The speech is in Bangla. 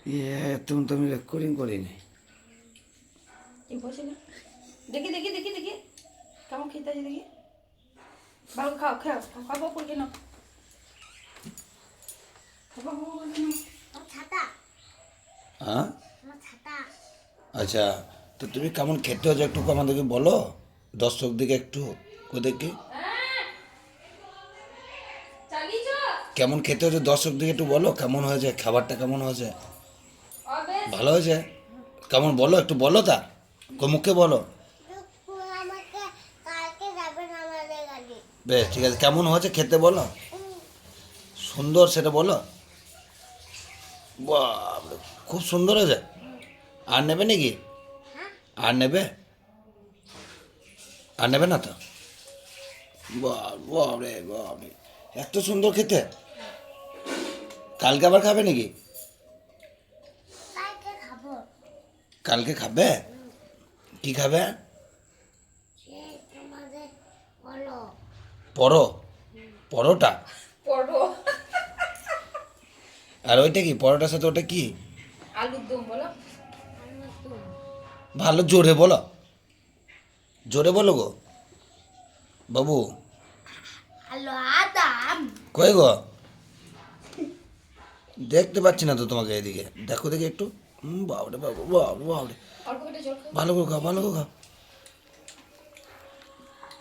তুমি তো আমি রেকর্ডিং করিনি। ইম্পসিবল। দেখি দেখি দেখি দেখি কেমন খেতে আছে দেখি। ভালো খাও খাও খাবো করে নাও। হ্যাঁ, আচ্ছা, তো তুমি কেমন খেতে হচ্ছে একটু আমাদেরকে বলো, দর্শকদিকে একটু ওদেরকে কেমন খেতে হচ্ছে দর্শকদিকে একটু বলো, কেমন হয়েছে খাবারটা, কেমন হয়েছে? ভালো হয়েছে? কেমন বলো, একটু বলো, তা মুখে বলো। বেশ ঠিক আছে, কেমন হয়েছে খেতে বলো, সুন্দর সেটা বলো। বাপরে, খুব সুন্দর হয়েছে। আর নেবে নাকি? আর নেবে? আর নেবে না তো? বাপরে বাপরে, এত সুন্দর খেতে। কালকে আবার খাবে নাকি? কালকে খাবে? কি খাবে? পরো, পরোটা? পড়ো। আর ওইটা কি, পরোটার সাথে ওটা কি? আলুর দম বলো। ভালো জোরে বলো, জোরে বলো গো বাবু। আলু আদাম। কই গো, দেখতে পাচ্ছি না তো তোমাকে, এদিকে দেখো দেখি একটু। বাবরে বাবু, বাবরে বাবরে, অল্প করে জল খাও। ভালো করে খাও, ভালো করে খাও।